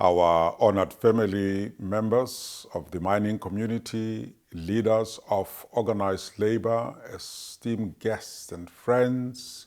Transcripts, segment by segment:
our honored family members of the mining community, leaders of organized labor, esteemed guests and friends,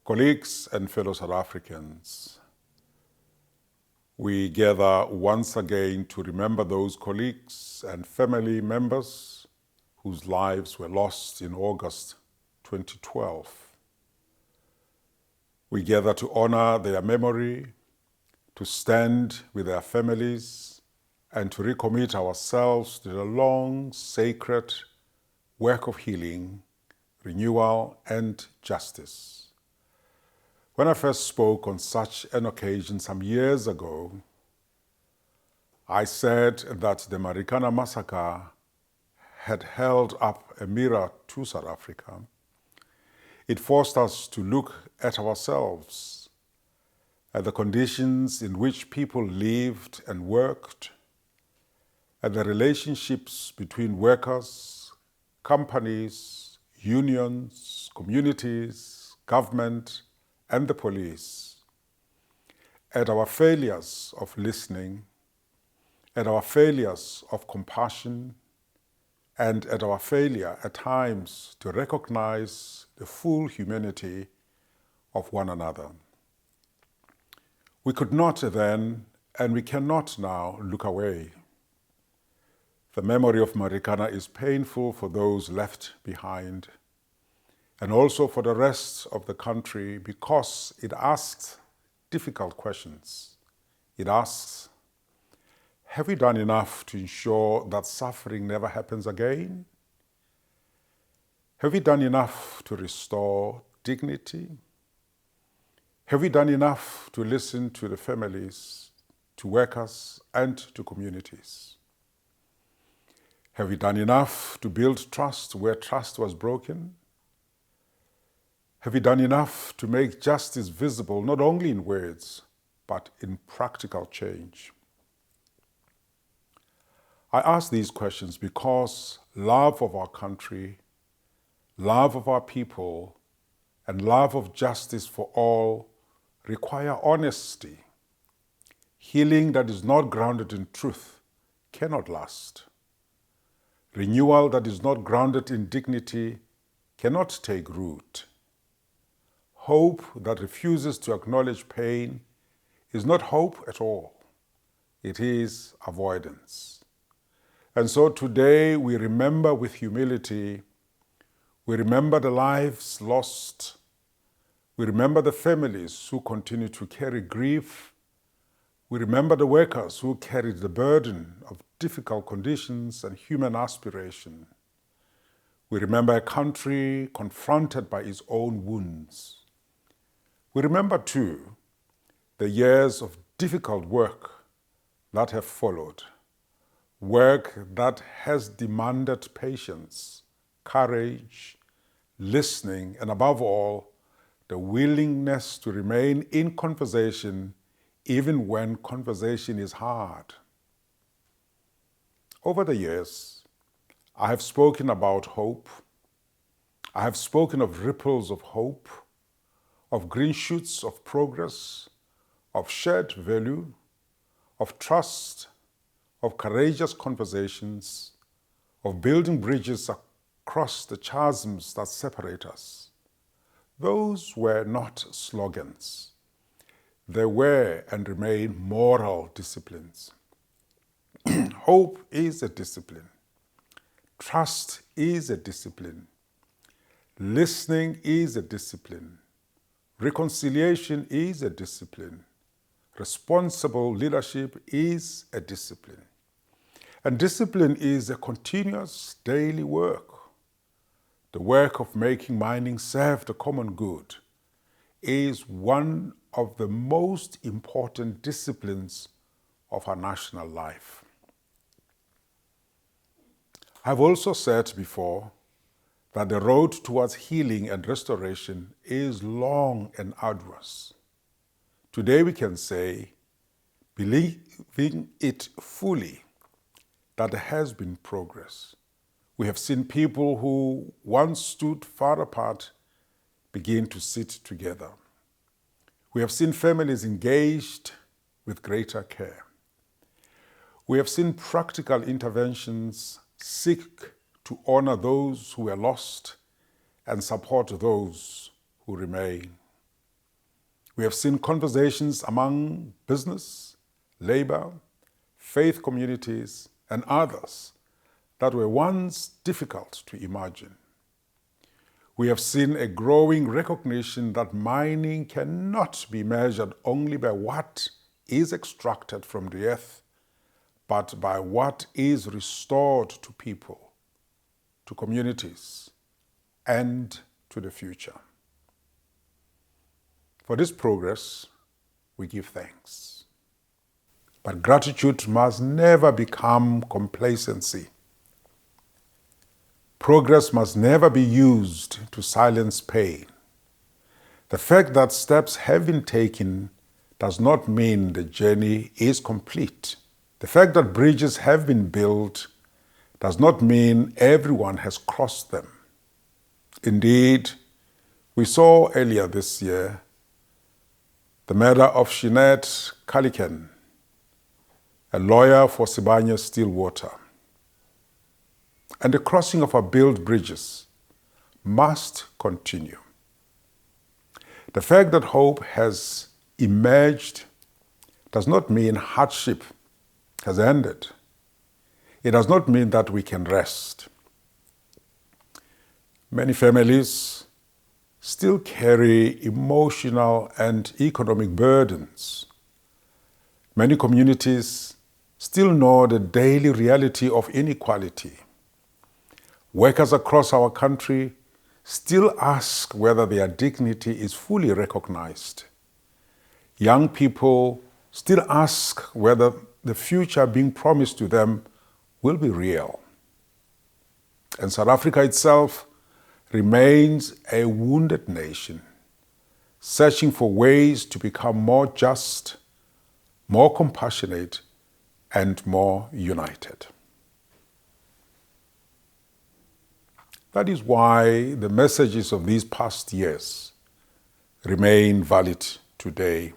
colleagues and fellow South Africans. We gather once again to remember those colleagues and family members whose lives were lost in August 2012. We gather to honor their memory, to stand with their families, and to recommit ourselves to the long, sacred work of healing, renewal, and justice. When I first spoke on such an occasion some years ago, I said that the Marikana massacre had held up a mirror to South Africa. It forced us to look at ourselves, at the conditions in which people lived and worked, at the relationships between workers, companies, unions, communities, government, and the police, at our failures of listening, at our failures of compassion, and at our failure at times to recognize the full humanity of one another. We could not then, and we cannot now, look away. The memory of Marikana is painful for those left behind, and also for the rest of the country, because it asks difficult questions. It asks, have we done enough to ensure that suffering never happens again? Have we done enough to restore dignity? Have we done enough to listen to the families, to workers, and to communities? Have we done enough to build trust where trust was broken? Have we done enough to make justice visible, not only in words, but in practical change? I ask these questions because love of our country, love of our people, and love of justice for all require honesty. Healing that is not grounded in truth cannot last. Renewal that is not grounded in dignity cannot take root. Hope that refuses to acknowledge pain is not hope at all. It is avoidance. And so today we remember with humility. We remember the lives lost. We remember the families who continue to carry grief. We remember the workers who carried the burden of difficult conditions and human aspiration. We remember a country confronted by its own wounds. We remember too the years of difficult work that have followed, work that has demanded patience, courage, listening, and above all, the willingness to remain in conversation even when conversation is hard. Over the years, I have spoken about hope. I have spoken of ripples of hope, of green shoots of progress, of shared value, of trust, of courageous conversations, of building bridges across the chasms that separate us. Those were not slogans. They were and remain moral disciplines. Hope is a discipline. Trust is a discipline. Listening is a discipline. Reconciliation is a discipline. Responsible leadership is a discipline. And discipline is a continuous daily work. The work of making mining serve the common good is one of the most important disciplines of our national life. I've also said before that the road towards healing and restoration is long and arduous. Today we can say, believing it fully, that there has been progress. We have seen people who once stood far apart begin to sit together. We have seen families engaged with greater care. We have seen practical interventions seek to honor those who were lost and support those who remain. We have seen conversations among business, labor, faith communities, and others that were once difficult to imagine. We have seen a growing recognition that mining cannot be measured only by what is extracted from the earth, but by what is restored to people, to communities, and to the future. For this progress, we give thanks. But gratitude must never become complacency. Progress must never be used to silence pain. The fact that steps have been taken does not mean the journey is complete. The fact that bridges have been built does not mean everyone has crossed them. Indeed, we saw earlier this year the murder of Sinead Anglican, a lawyer for Sibanye-Stillwater. And the crossing of our built bridges must continue. The fact that hope has emerged does not mean hardship has ended. It does not mean that we can rest. Many families still carry emotional and economic burdens. Many communities still know the daily reality of inequality. Workers across our country still ask whether their dignity is fully recognized. Young people still ask whether the future being promised to them will be real. And South Africa itself remains a wounded nation, searching for ways to become more just, more compassionate, and more united. That is why the messages of these past years remain valid today.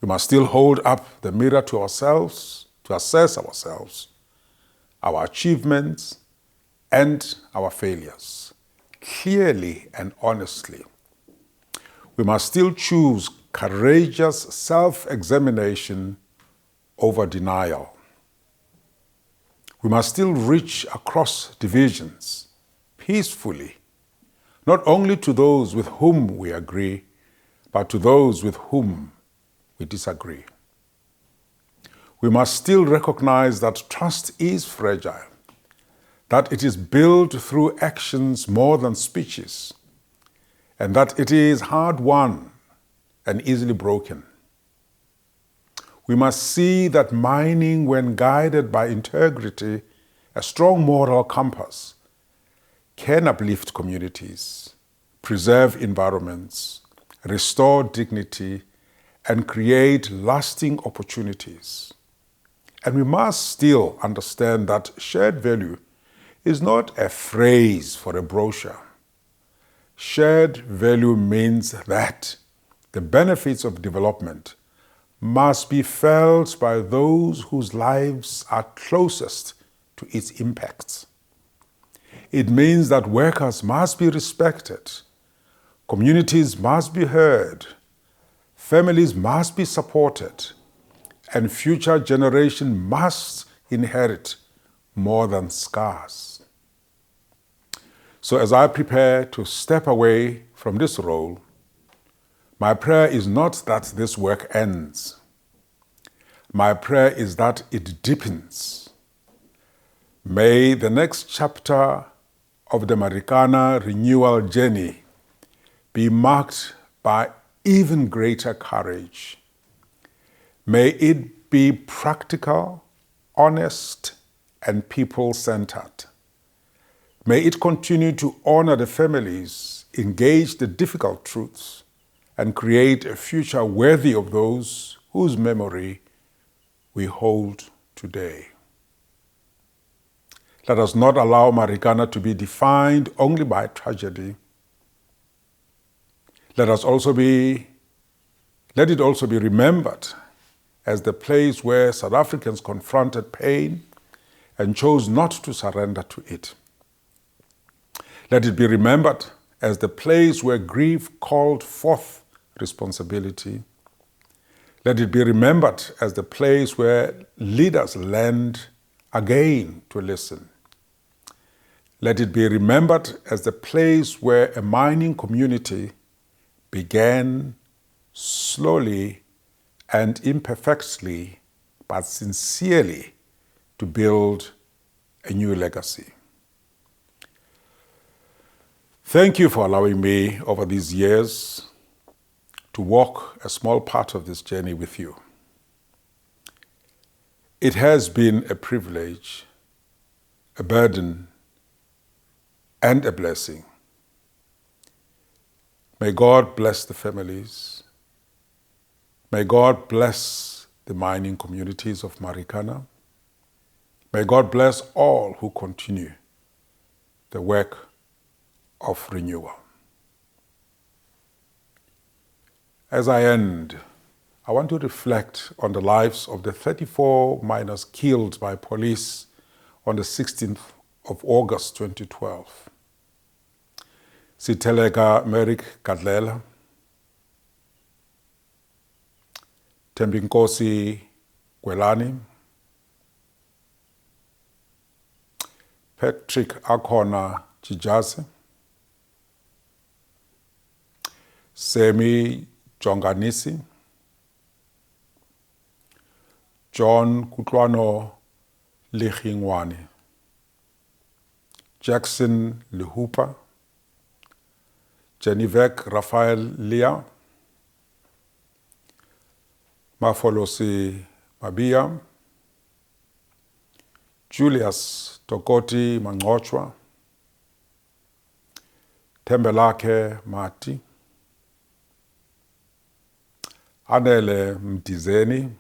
We must still hold up the mirror to ourselves, to assess ourselves, our achievements, and our failures, clearly and honestly. We must still choose courageous self-examination over denial. We must still reach across divisions peacefully, not only to those with whom we agree, but to those with whom we disagree. We must still recognize that trust is fragile, that it is built through actions more than speeches, and that it is hard-won and easily broken. We must see that mining, when guided by integrity, a strong moral compass, can uplift communities, preserve environments, restore dignity, and create lasting opportunities. And we must still understand that shared value is not a phrase for a brochure. Shared value means that the benefits of development must be felt by those whose lives are closest to its impacts. It means that workers must be respected, communities must be heard, families must be supported, and future generations must inherit more than scars. So as I prepare to step away from this role, my prayer is not that this work ends. My prayer is that it deepens. May the next chapter of the Marikana renewal journey be marked by even greater courage. May it be practical, honest, and people-centered. May it continue to honor the families, engage the difficult truths, and create a future worthy of those whose memory we hold today. Let us not allow Marikana to be defined only by tragedy. Let it also be remembered as the place where South Africans confronted pain and chose not to surrender to it. Let it be remembered as the place where grief called forth responsibility. Let it be remembered as the place where leaders learned again to listen. Let it be remembered as the place where a mining community began slowly and imperfectly, but sincerely, to build a new legacy. Thank you for allowing me over these years to walk a small part of this journey with you. It has been a privilege, a burden, and a blessing. May God bless the families. May God bless the mining communities of Marikana. May God bless all who continue the work of renewal. As I end, I want to reflect on the lives of the 34 miners killed by police on the 16th of August 2012. Siteleka Merrick Kadlela, Tembinkosi Gwelani, Patrick Akona Chijazi, Semi Jonganisi, John Kutlwano Lechingwane, Jackson Lehupa, Jenivek Raphael Lia, Mafolosi Mabia, Julius Tokoti Mangcochwa, Tembelake Mati, Anele Mdizeni,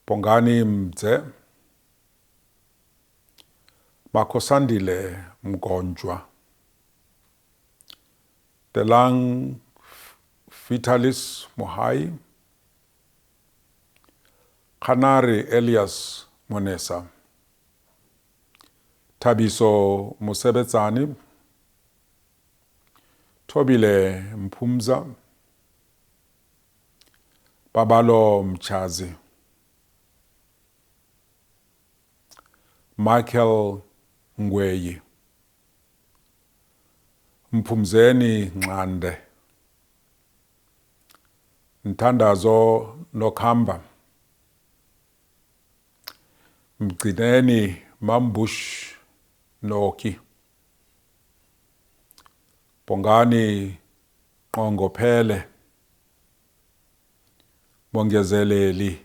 Pongani Mdze, Makosandile Mgonjwa, Telang Vitalis Mohai, Kanari Elias Monesa, Tabiso Musebetsani, Tobile Mpumza, Babalo Mchazi, Michael Ngweyi, Mpumzeni Nqande, Ntandazo Nokhamba, Mgcineni Mambush Noki, Pongani Nqongophele, Mongezeleli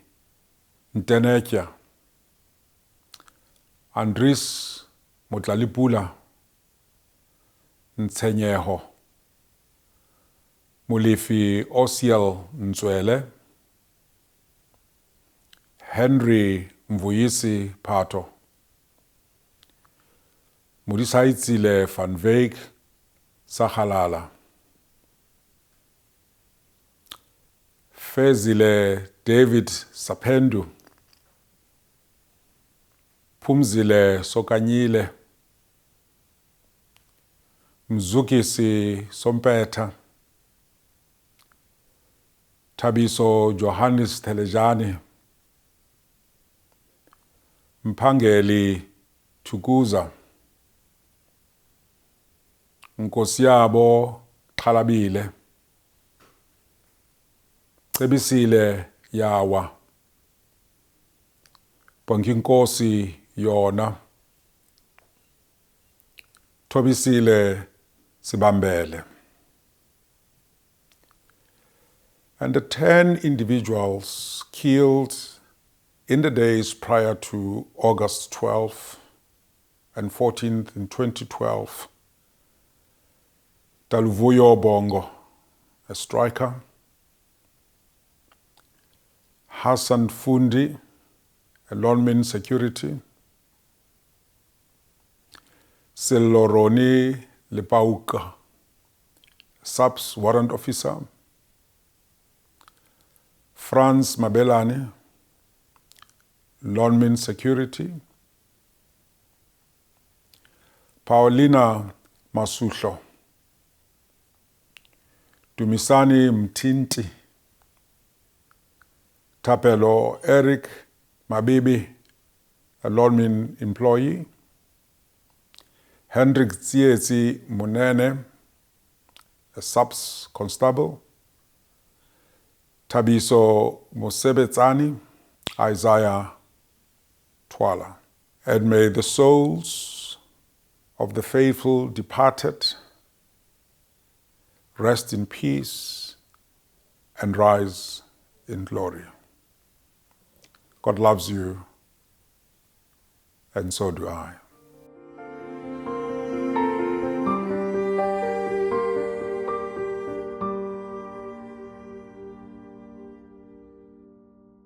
Ntenetya, Andris Motlalipula Ntsenyeho, Mulifi Osiel Ntswele, Henry Mvuyisi Phato, Mudisaitsile van Wyk Sahalala, Fezile David Sapendu, Phumzile Sokanyile, Mzukisi Sompetha, Thabiso Johannes Telejani, Mphangeli Thukuza, Nkosiyabo Xhalabile, Cebisile Yawa, Bonginkosi Yona, Thobisile Sibambele. And the 10 individuals killed in the days prior to August 12th and 14th in 2012. Taluvuyo Bongo, a striker. Hassan Fundi, a Lonmin security. Siloroni Lepauka, SAPS warrant officer. Franz Mabelane, Lonmin Security, Paulina Masuhlo, Dumisani Mtinti, Tapelo Eric Mabibi, a Lonmin employee, Hendrik Tsietsi Munene, a subs constable, Tabiso Mosebetsani, Isaiah Twala. And may the souls of the faithful departed rest in peace and rise in glory. God loves you, and so do I.